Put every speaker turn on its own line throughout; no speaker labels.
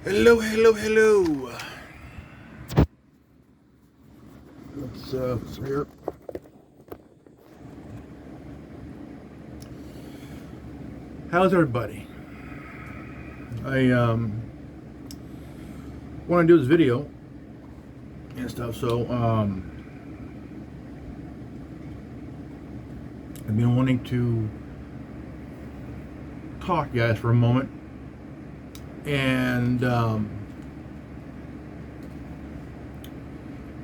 Hello, hello, hello. Let's here. How's everybody? I want to do this video and stuff, so I've been wanting to talk to you guys for a moment, and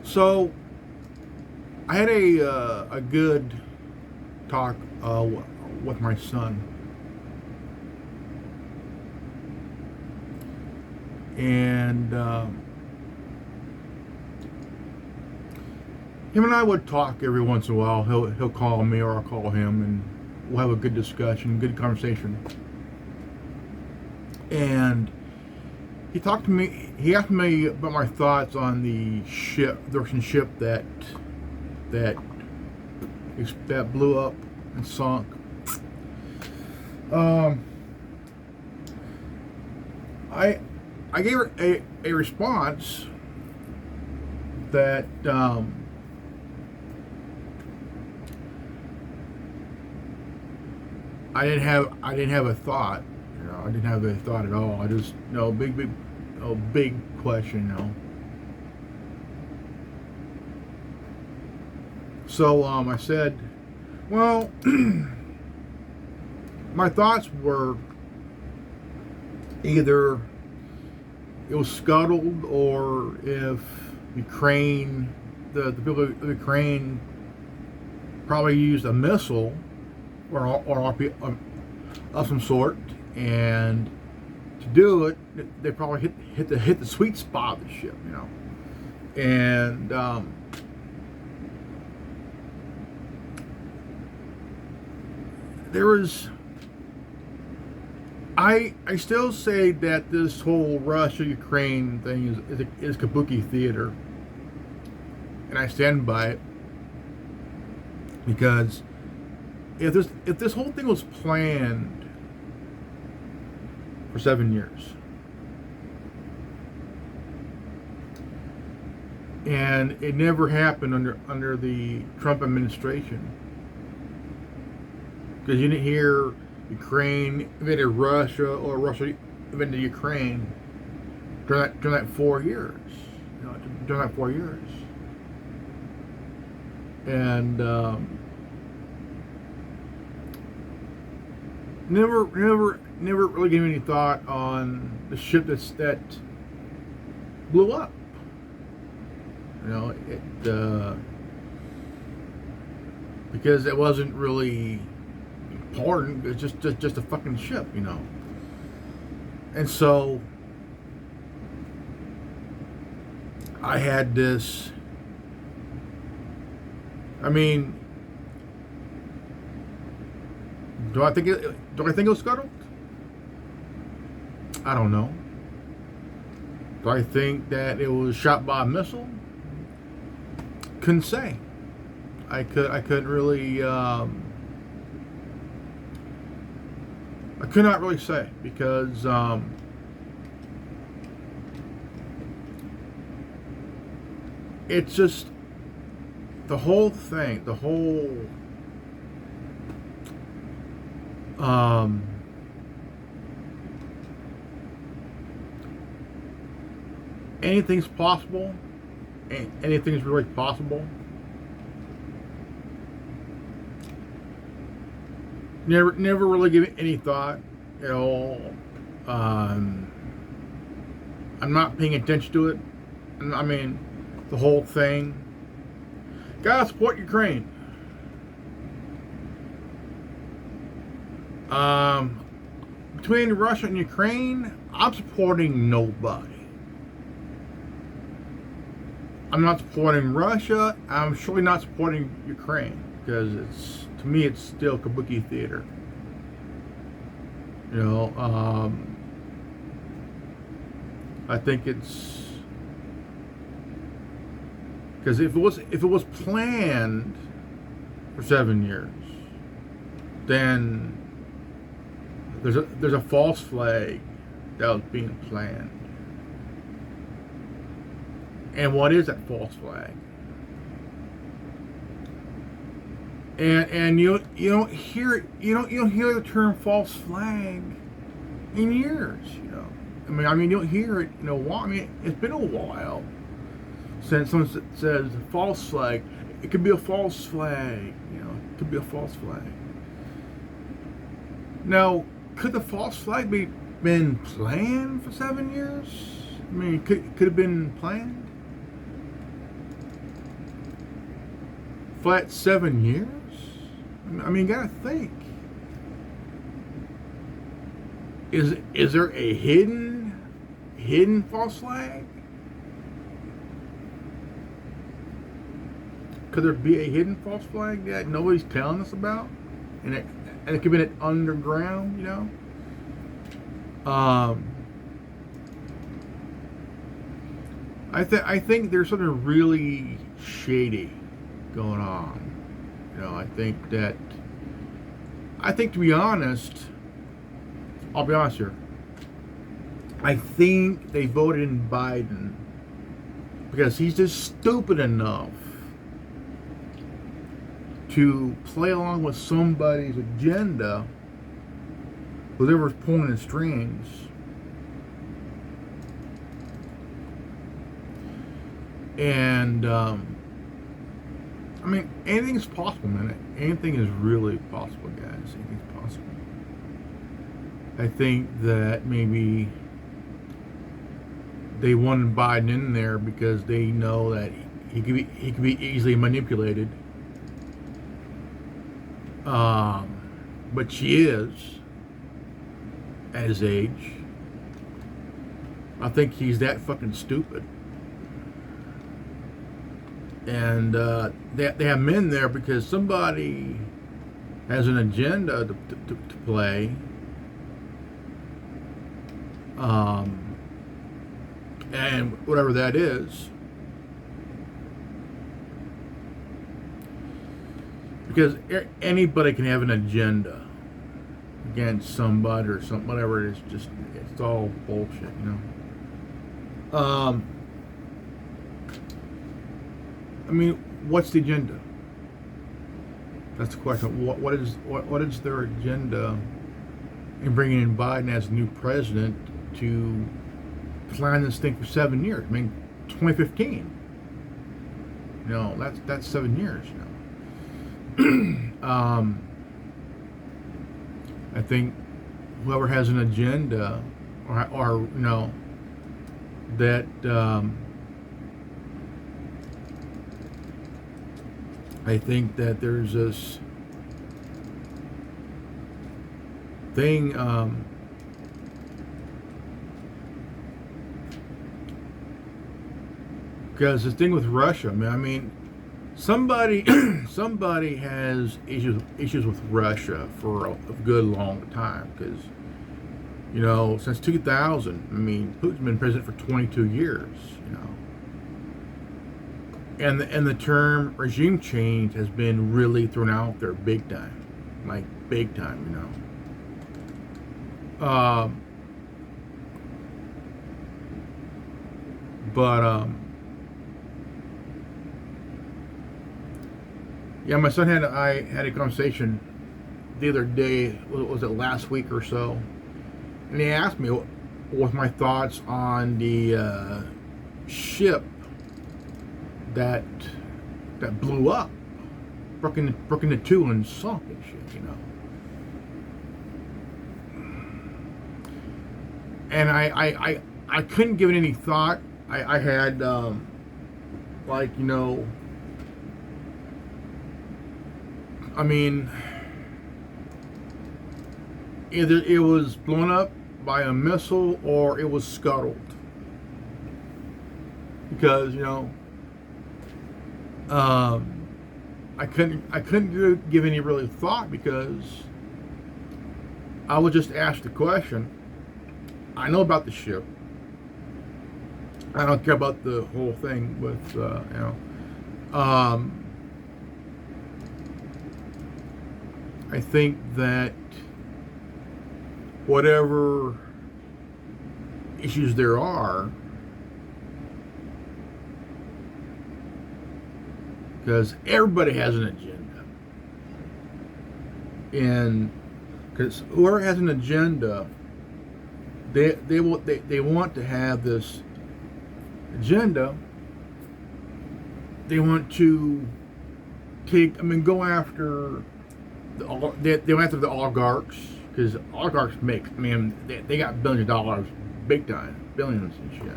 so I had a good talk with my son, and him and I would talk every once in a while. He'll call me or I'll call him, and we'll have a good discussion, good conversation. And he talked to me. He asked me about my thoughts on the Russian ship that blew up and sunk. I gave her a response that I didn't have a thought. I didn't have a thought at all. I just big question. So I said, well, my thoughts were either it was scuttled, or if Ukraine, the people of Ukraine probably used a missile or of some sort, and to do it, they probably hit the sweet spot of the ship, and there was. I still say that this whole Russia-Ukraine thing is kabuki theater, and I stand by it, because if this whole thing was planned for 7 years, and it never happened under the Trump administration, because you didn't hear Ukraine invaded Russia or Russia invaded Ukraine during that 4 years. During that 4 years, and never really gave me any thought on the ship that blew up. Because it wasn't really important. It's just a fucking ship, And so I had this. I mean, do I think it was scuttled? I don't know. Do I think that it was shot by a missile? Couldn't say. I couldn't really. I could not really say, because it's just the whole thing, anything's possible. Anything's really possible. Never really give it any thought at all. I'm not paying attention to it. I mean, the whole thing. Gotta support Ukraine. Between Russia and Ukraine, I'm supporting nobody. I'm not supporting Russia. I'm surely not supporting Ukraine, because to me it's still kabuki theater. I think it's because if it was planned for 7 years, then there's a false flag that was being planned. And what is that false flag? And you don't hear it, you don't hear the term false flag in years. I mean you don't hear it in a while. I mean it's been a while since someone says false flag. It could be a false flag. It could be a false flag. Now, could the false flag been planned for 7 years? I mean, could have been planned for that 7 years? I mean, you gotta think. Is there a hidden false flag? Could there be a hidden false flag that nobody's telling us about, and it could be underground? I think there's something really shady going on. I think to be honest, I'll be honest here. I think they voted in Biden because he's just stupid enough to play along with somebody's agenda, whoever's pulling the strings. And I mean, anything's possible, man. Anything is really possible, guys. Anything's possible. I think that maybe they wanted Biden in there because they know that he could be easily manipulated. But she is at his age. I think he's that fucking stupid. And they have men there because somebody has an agenda to play. And whatever that is. Because anybody can have an agenda against somebody or something, whatever it is. It's all bullshit, I mean, what's the agenda? That's the question. What is their agenda in bringing in Biden as new president to plan this thing for 7 years? I mean, 2015. That's 7 years. I think whoever has an agenda, or that. I think that there's this thing because the thing with Russia, I mean, somebody has issues with Russia for a good long time because since 2000, I mean, Putin's been president for 22 years, And the term regime change has been really thrown out there big time, like big time, yeah, my son I had a conversation the other day. Was it last week or so? And he asked me what my thoughts on the ship that blew up, broke into two and sunk and shit, And I couldn't give it any thought. I had I mean, either it was blown up by a missile or it was scuttled, because I couldn't give any really thought, because I would just ask the question. I know about the ship. I don't care about the whole thing with I think that whatever issues there are, because everybody has an agenda, and because whoever has an agenda, they want to have this agenda. They want to go after they went after the oligarchs, because oligarchs make, they got billions of dollars, big time, billions and shit.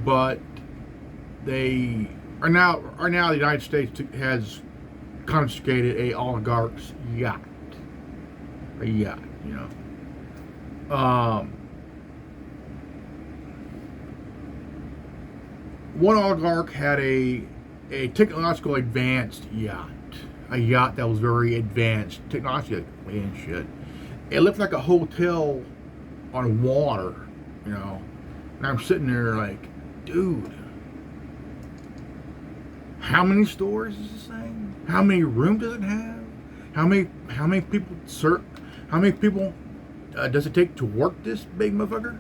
But they are now the United States has confiscated a oligarch's yacht, you know. One oligarch had a technological advanced yacht, a yacht that was very advanced technologically and shit. It looked like a hotel on water, you know. And I'm sitting there like, dude, how many stories is this thing? How many rooms does it have? How many people does it take to work this big motherfucker?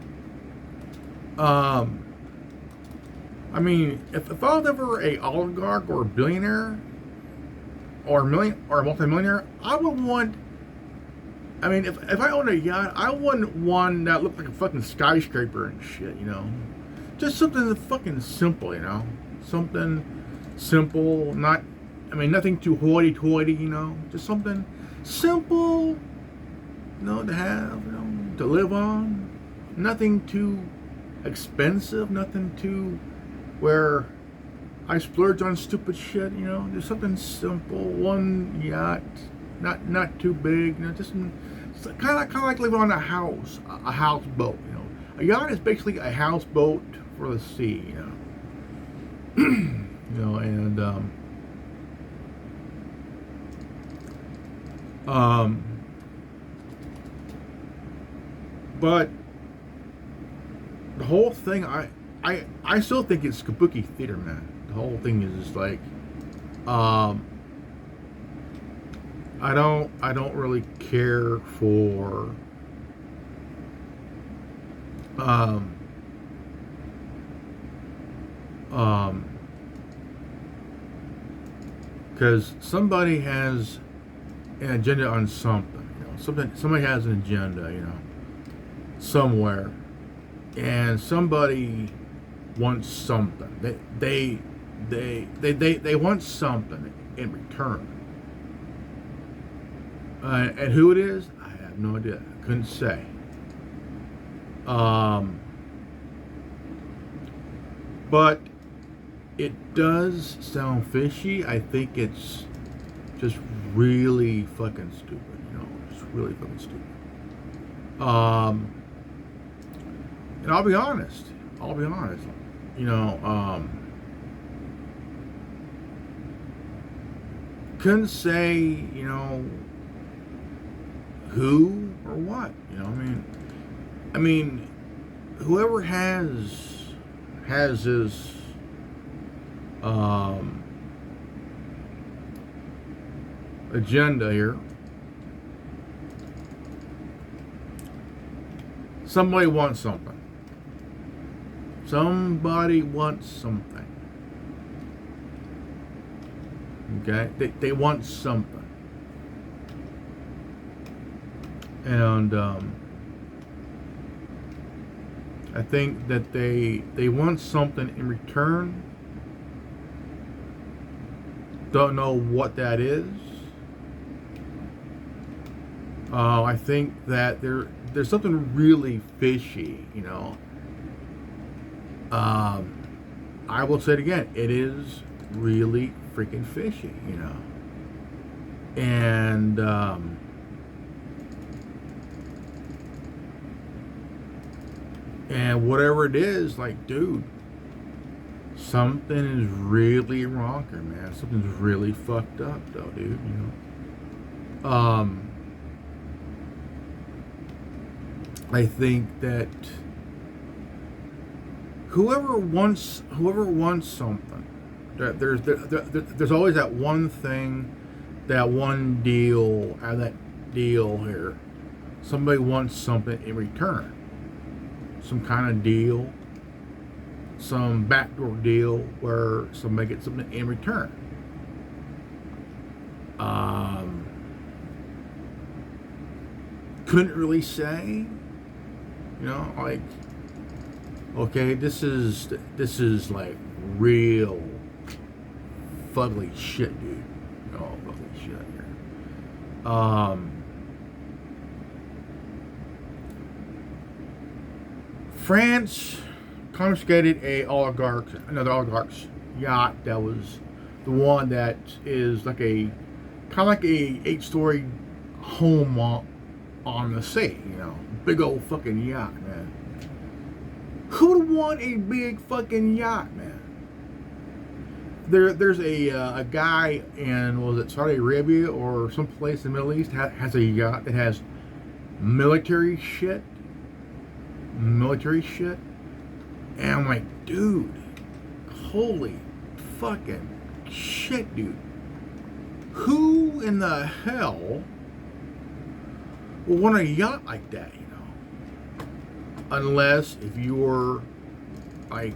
If I was ever a oligarch or a billionaire or a multimillionaire, I would want. If I owned a yacht, I want one that looked like a fucking skyscraper and shit, you know. Just something fucking simple, you know. Something simple, nothing too hoity-toity, you know. Just something simple, you know, to have, you know, to live on. Nothing too expensive, nothing too where I splurge on stupid shit, you know. Just something simple, one yacht, not too big, you know. Just kind of like living on a houseboat, you know. A yacht is basically a houseboat for the sea, you know. You know, and but the whole thing, I still think it's kabuki theater, man. The whole thing is just like, I don't really care for, because somebody has an agenda on something, you know. Somebody has an agenda, you know, somewhere, and somebody wants something. They want something in return. And who it is, I have no idea. Couldn't say. But it does sound fishy. I think it's just really fucking stupid. You know, just really fucking stupid. And I'll be honest. You know, couldn't say, you know, who or what, you know. I mean, whoever has his agenda here, somebody wants something. Okay, they want something, and I think that they want something in return. Don't know what that is. I think that there's something really fishy, you know. I will say it again. It is really freaking fishy, you know. And whatever it is, like, dude, something is really wrong here, man. Something's really fucked up, though, dude. You know. I think that whoever wants something, there's always that one thing, that one deal, out of that deal here. Somebody wants something in return. Some kind of deal. some backdoor deal where somebody gets something in return. Couldn't really say, like, okay, this is like real fugly shit, dude. Fugly shit here. France confiscated another oligarch's yacht that was the one that is like kind of like a 8-story home on the sea, big old fucking yacht, man. Who would want a big fucking yacht, man? There's a guy in, was it Saudi Arabia or someplace in the Middle East has a yacht that has military shit, and I'm like, dude, holy fucking shit, dude. Who in the hell will want a yacht like that, Unless if you're like,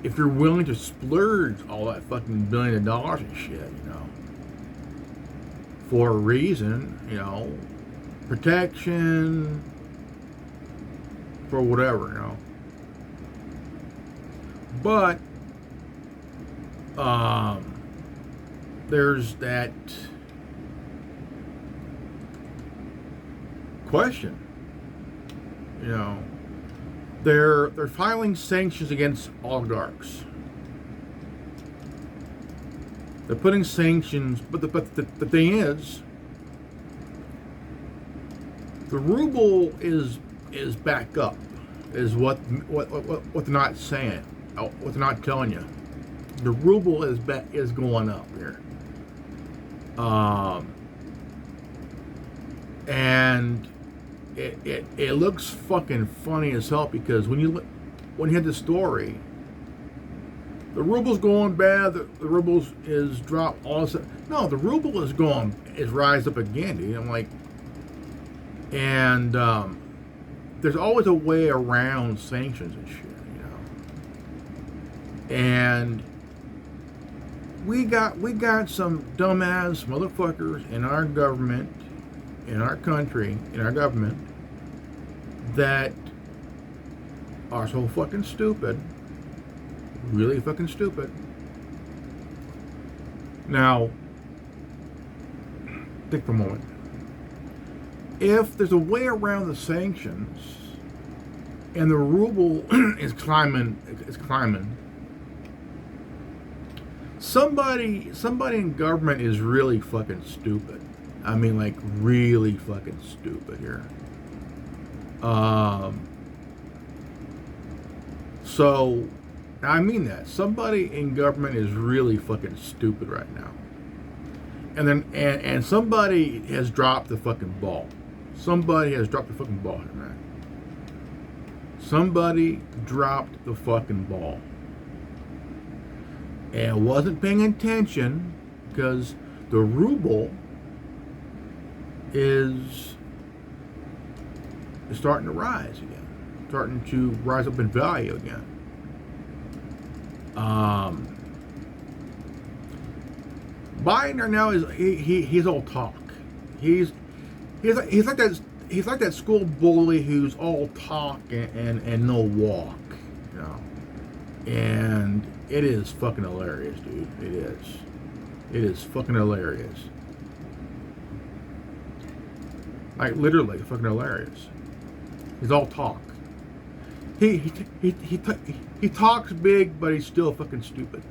if you're willing to splurge all that fucking $1 billion and shit, for a reason, protection, for whatever, But there's that question. They're filing sanctions against oligarchs. They're putting sanctions, but the thing is, the ruble is back up, is what they're not saying, what they're not telling you. The ruble is going up here, and it looks fucking funny as hell, because when you hit the story, the ruble's going bad, the ruble's is dropped all of a sudden. No, the ruble is rise up again, dude. I'm like, and there's always a way around sanctions and shit, And we got some dumbass motherfuckers in our government, in our country, in our government, that are so fucking stupid, really fucking stupid. Now, think for a moment. If there's a way around the sanctions and the ruble is climbing, somebody in government is really fucking stupid. I mean, like, really fucking stupid here. So, I mean that. Somebody in government is really fucking stupid right now. And somebody has dropped the fucking ball. Somebody has dropped the fucking ball here, man. Somebody dropped the fucking ball. And wasn't paying attention, because the ruble is starting to rise again, starting to rise up in value again. Biden right now he's all talk. He's like that school bully who's all talk and no walk, And it is fucking hilarious, dude. It is. It is fucking hilarious. Like, literally fucking hilarious. He's all talk. He talks big, but he's still fucking stupid.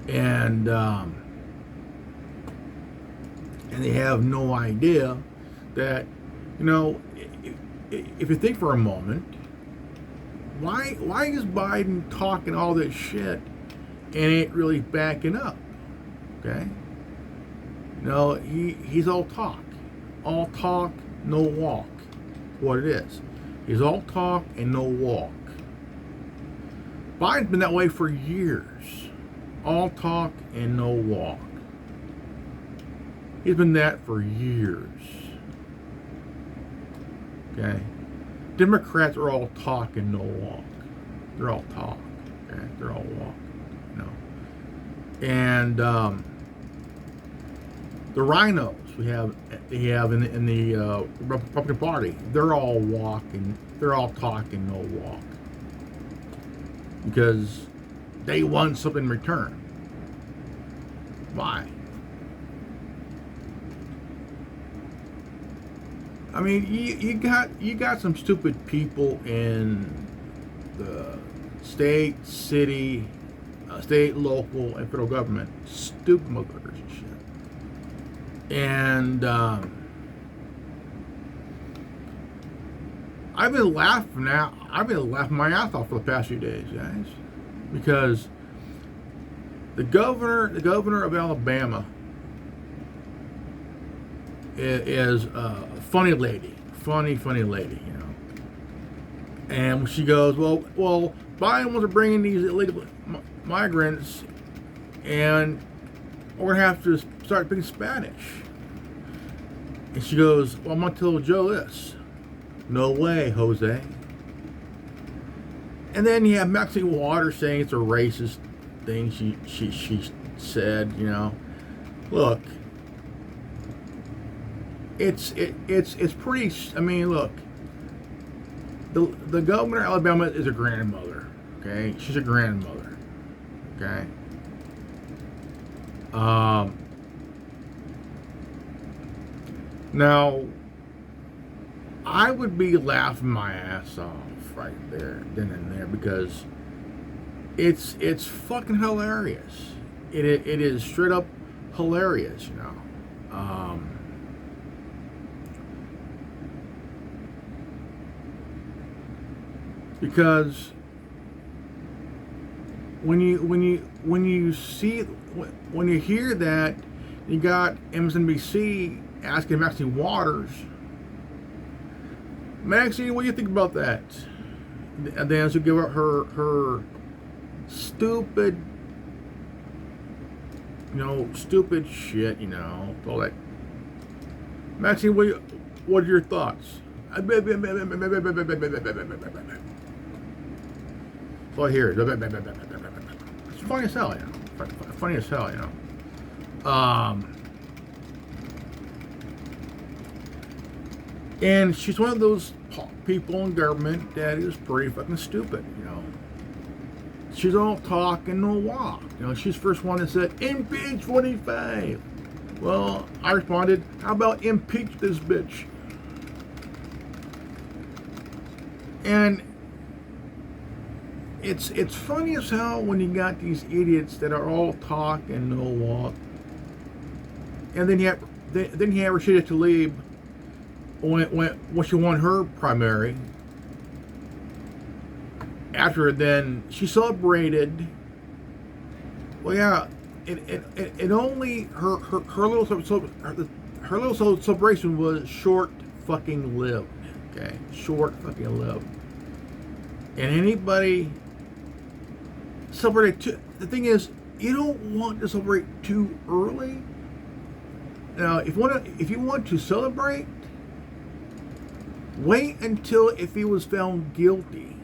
And they have no idea that, if you think for a moment, why is Biden talking all this shit and ain't really backing up? Okay? No, he's all talk. All talk, no walk. What it is. He's all talk and no walk. Biden's been that way for years. All talk and no walk. He's been that for years. Okay? Democrats are all talk and no walk. They're all talk. Okay? They're all walk. You know. And the rhinos they have in the Republican Party, they're all walking. They're all talking, no walk. Because they want something in return. Why? I mean, you got some stupid people in the state, city, state, local, and federal government. Stupid motherfuckers and shit. And I've been laughing my ass off for the past few days, guys, because the governor of Alabama is a funny lady, funny lady, you know. And she goes, well, Biden wants to bring in these illegal migrants, and we're gonna have to start speaking Spanish. And she goes, well, I'm gonna tell Joe this. No way, Jose. And then you have Maxine Waters saying it's a racist thing she said, you know. Look, it's pretty. I mean, look, the governor of Alabama is a grandmother. Okay, she's a grandmother. Okay. Now, I would be laughing my ass off right there, then and there, because it's fucking hilarious. It is straight up hilarious, you know. Because when you hear that, you got MSNBC asking Maxine Waters, Maxine, what do you think about that? And then she'll give her stupid, stupid shit, all that. Maxine, what are your thoughts? That's all I hear. It's funny as hell, Funny as hell, And she's one of those people in government that is pretty fucking stupid, She's all talk and no walk. She's the first one that said, impeach 45. Well, I responded, how about impeach this bitch? And it's funny as hell when you got these idiots that are all talk and no walk. And then you have Rashida Tlaib when she won her primary. After then, she celebrated. Well, yeah, it only her little celebration was short fucking lived. Okay, short fucking lived. And anybody celebrated too. The thing is, you don't want to celebrate too early. Now, if you want to celebrate, wait until if he was found guilty.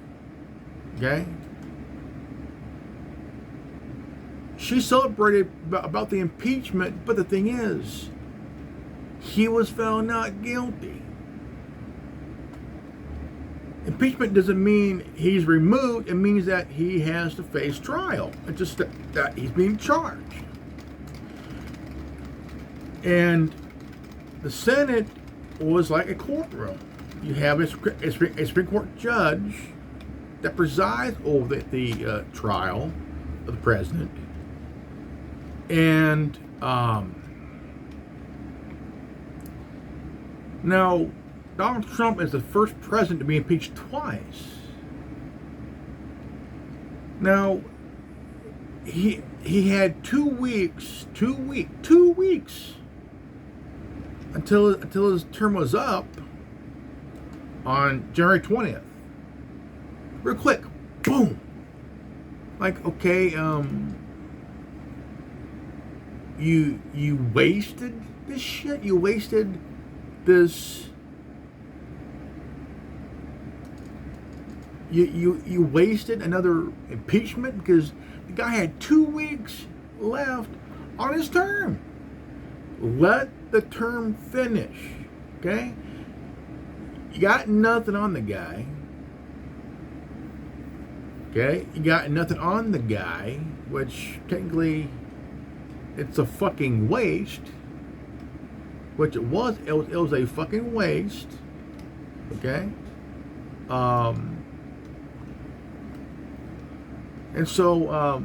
Okay? She celebrated about the impeachment, but the thing is, he was found not guilty. Impeachment doesn't mean he's removed. It means that he has to face trial. It's just that he's being charged. And the Senate was like a courtroom. You have a Supreme Court judge that presides over the trial of the president. And now, Donald Trump is the first president to be impeached twice. Now, he had 2 weeks until his term was up on January 20th. Real quick, boom. Like, okay, you wasted this shit. You wasted this You wasted another impeachment because the guy had 2 weeks left on his term. Let the term finish, okay? You got nothing on the guy, okay? You got nothing on the guy, which technically it's a fucking waste, which it was a fucking waste, okay? And so,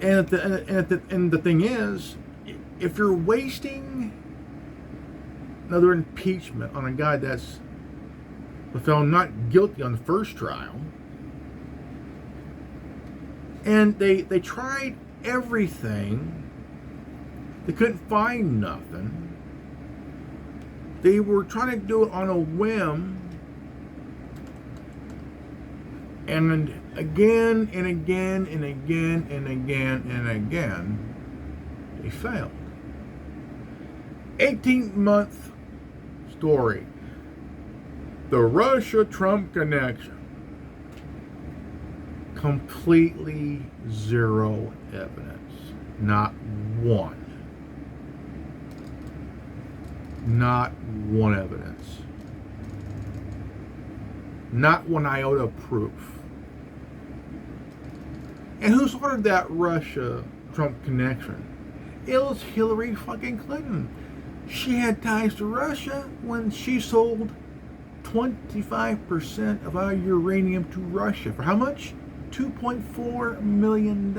and the thing is, if you're wasting another impeachment on a guy that's found not guilty on the first trial, and they tried everything, they couldn't find nothing. They were trying to do it on a whim. And again and again and again and again and again, they failed. 18-month story. The Russia-Trump connection. Completely zero evidence. Not one. Not one evidence. Not one iota of proof. And who started that Russia-Trump connection? It was Hillary fucking Clinton. She had ties to Russia when she sold 25% of our uranium to Russia. For how much? $2.4 million.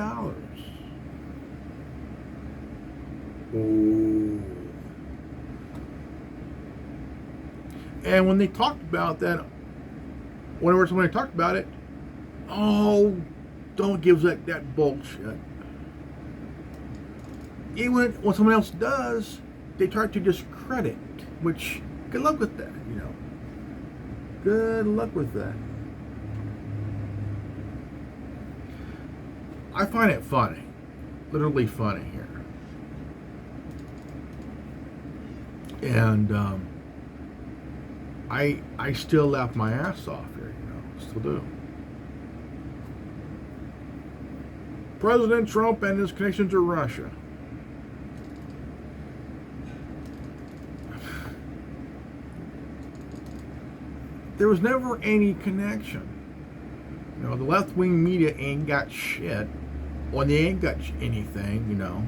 Oh. And when they talked about that, whenever somebody talked about it, oh, don't give that bullshit. Even when someone else does, they try to discredit, which, good luck with that, you know. Good luck with that. I find it funny. Literally funny here. And I still laugh my ass off here, you know. Still do. President Trump and his connection to Russia. There was never any connection. You know, the left-wing media ain't got shit. Or they ain't got anything, you know.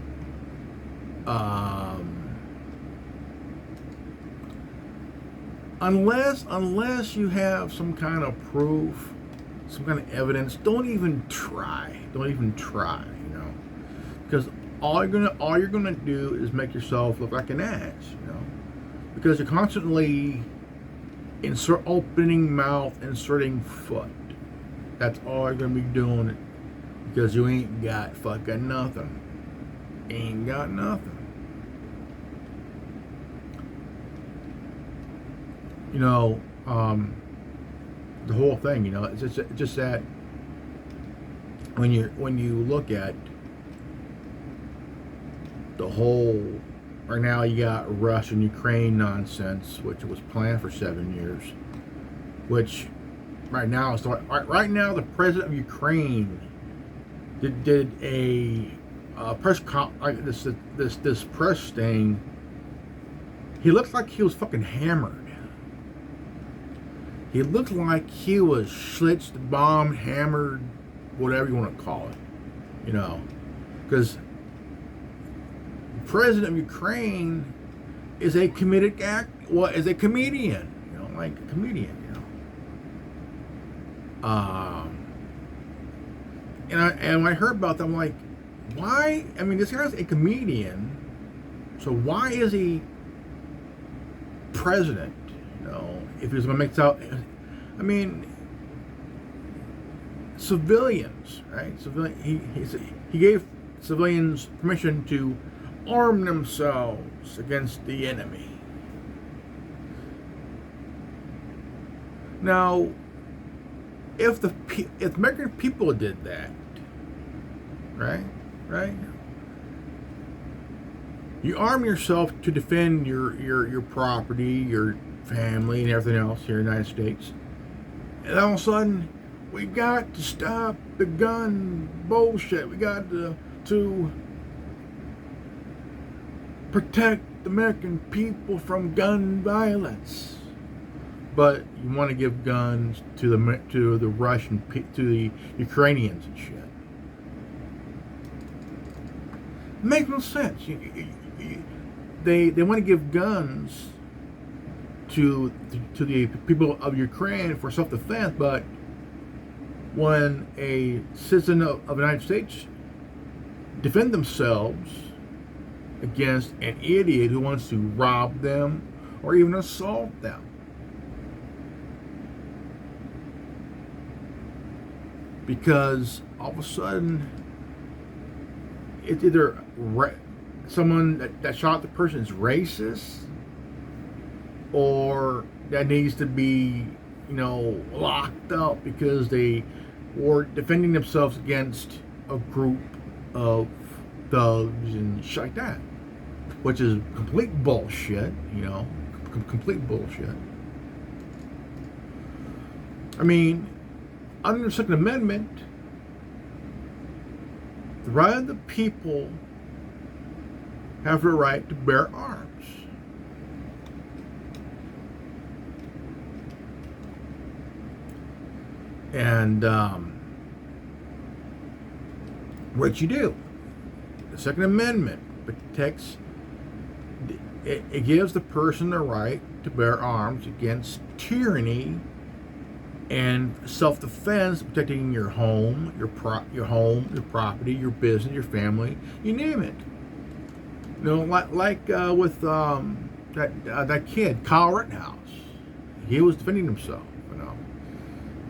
Unless you have some kind of proof, some kind of evidence, don't even try. Don't even try, you know. Because all you're gonna do is make yourself look like an ass, you know. Because you're constantly opening mouth, inserting foot. That's all you're gonna be doing, because you ain't got fucking nothing. Ain't got nothing. You know, the whole thing, you know, it's just that when you look at the whole, right now you got Russia and Ukraine nonsense, which was planned for 7 years, which right now the president of Ukraine did a press this press thing. He looked like he was fucking hammered. He looked like he was schlitzed, bombed, hammered, whatever you want to call it, you know, because the president of Ukraine is a comedic is a comedian, you know, like a comedian, you know. And when I heard about that, I'm like, why? I mean, this guy's a comedian, so why is he president? You know, if he was going to make out, I mean, civilians, right? He gave civilians permission to arm themselves against the enemy. Now, if the American people did that, right? You arm yourself to defend your property, your family, and everything else here in the United States. And all of a sudden, we got to stop the gun bullshit. We got to protect the American people from gun violence. But you want to give guns to the Russian, to the Ukrainians and shit. It makes no sense. They want to give guns to the people of Ukraine for self-defense, but when a citizen of the United States defend themselves against an idiot who wants to rob them or even assault them, because all of a sudden it's either someone that shot the person is racist, or that needs to be, locked up because they were defending themselves against a group of thugs and shit like that, which is complete bullshit, complete bullshit. I mean, under the Second Amendment, the right of the people have the right to bear arms. And what you do, the Second Amendment protects, it gives the person the right to bear arms against tyranny and self-defense, protecting your home, your property, your business, your family, you name it. Like with that kid, Kyle Rittenhouse. He was defending himself,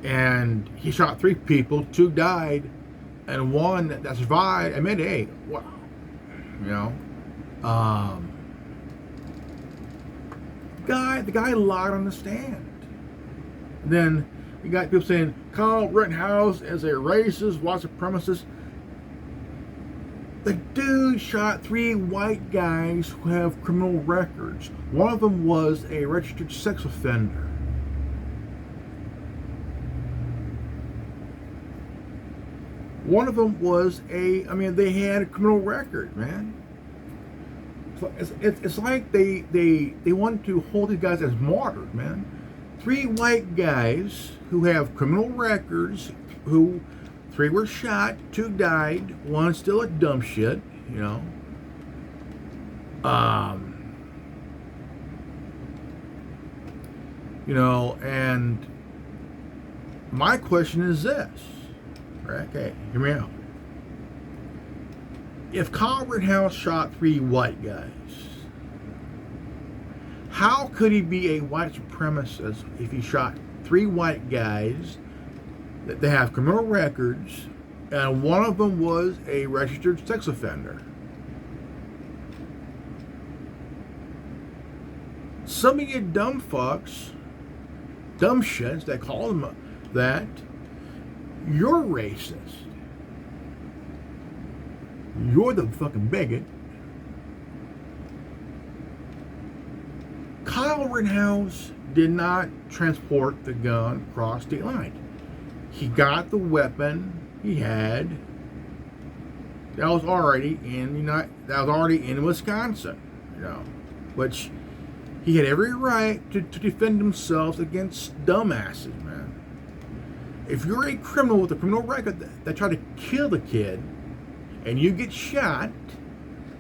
and he shot 3 people, 2 died, and 1 that survived. I mean, hey, wow, the guy lied on the stand. Then you got people saying Kyle Rittenhouse is a racist, white supremacist. The dude shot 3 white guys who have criminal records. One of them was a registered sex offender. One of them was they had a criminal record, man. It's like they wanted to hold these guys as martyrs, man. 3 white guys who have criminal records, 3 were shot, 2 died, 1 still a dumb shit, and my question is this, right? Okay, hear me out. If Kyle Rittenhouse shot 3 white guys, how could he be a white supremacist if he shot 3 white guys that they have criminal records, and one of them was a registered sex offender? Some of you dumb fucks, dumb shits that call them that, you're racist. You're the fucking bigot. Kyle Rittenhouse did not transport the gun across state line. He got the weapon he had that was already in Wisconsin, which he had every right to defend himself against dumbasses, man. If you're a criminal with a criminal record that tried to kill the kid and you get shot,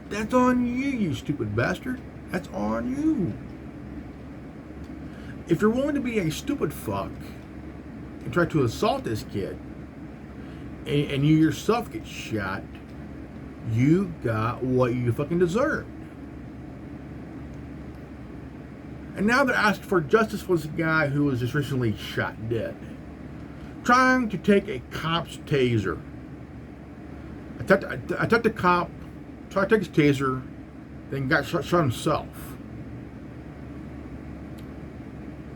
that's on you, you stupid bastard. That's on you. If you're willing to be a stupid fuck and try to assault this kid, and you yourself get shot, you got what you fucking deserve. And now they're asking for justice for this guy who was just recently shot dead, trying to take a cop's taser. Attacked the cop, tried to take his taser, then got shot himself.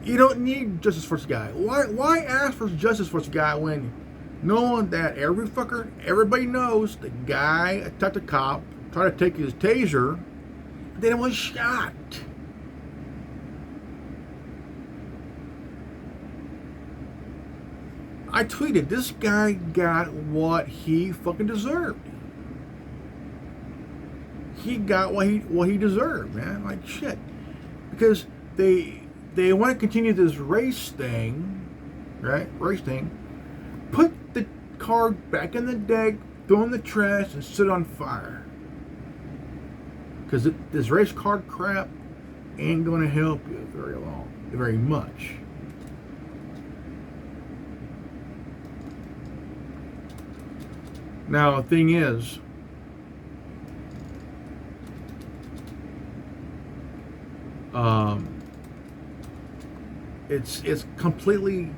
You don't need justice for this guy. Why ask for justice for this guy when knowing that everybody knows the guy attacked the cop, tried to take his taser, then it was shot. I tweeted, this guy got what he fucking deserved. He got what he deserved, man. Like shit, because they want to continue this race thing, right? Race thing. Put the card back in the deck, throw in the trash, and set it on fire. Because this race card crap ain't going to help you very much. Now the thing is, it's completely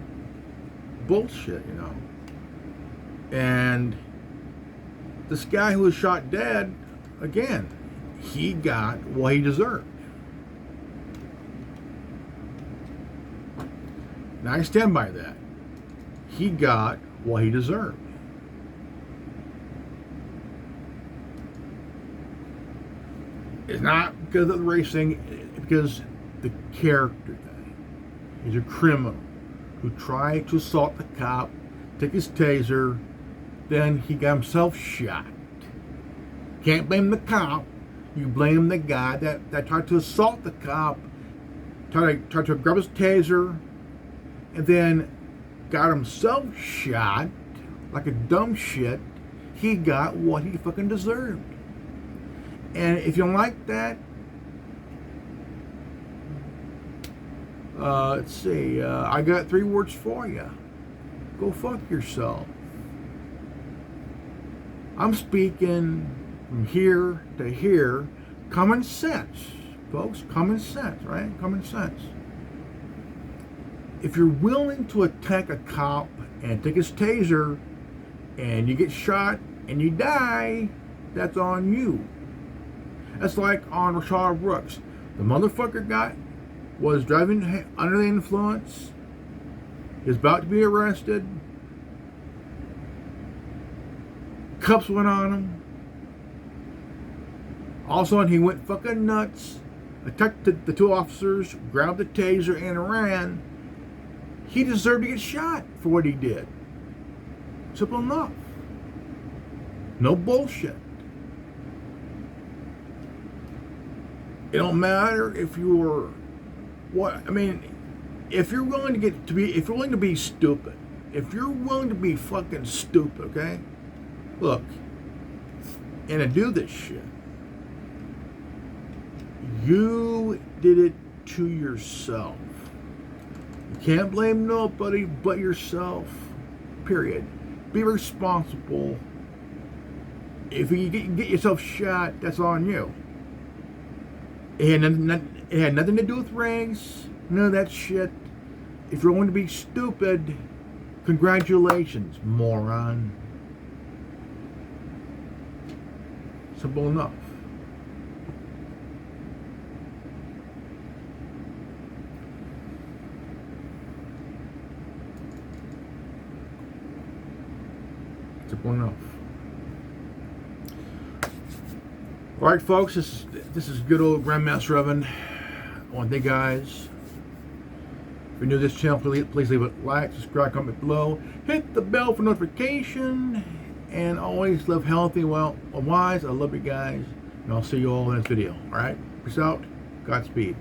bullshit, you know. And this guy who was shot dead, again, he got what he deserved. And I stand by that. He got what he deserved. It's not because of the racing, it's because the character thing. He's a criminal who tried to assault the cop, took his taser, then he got himself shot. Can't blame the cop. You blame the guy that tried to assault the cop, tried to grab his taser, and then got himself shot like a dumb shit. He got what he fucking deserved. And if you don't like that, let's see, I got 3 words for you. Go fuck yourself. I'm speaking from here to here. Common sense, folks. Common sense, right? Common sense. If you're willing to attack a cop and take his taser and you get shot and you die, that's on you. That's like on Rashad Brooks. The motherfucker was driving under the influence. He was about to be arrested. Cops went on him. All of a sudden he went fucking nuts, attacked the 2 officers, grabbed the taser and ran. He deserved to get shot for what he did. Simple enough. No bullshit. It don't matter if you're if you're willing if you're willing to be stupid, if you're willing to be fucking stupid, okay? Look, and to do this shit, you did it to yourself. You can't blame nobody but yourself. Period. Be responsible. If you get yourself shot, that's on you. It had nothing to do with race, none of that shit. If you're going to be stupid, congratulations, moron. Simple enough. Simple enough. All right, folks, this is good old Grandmaster Evan. I want to thank you guys. If you're new to this channel, please leave a like, subscribe, comment below, hit the bell for notification, and always live healthy, well, wise. I love you guys, and I'll see you all in this video. All right, peace out. Godspeed.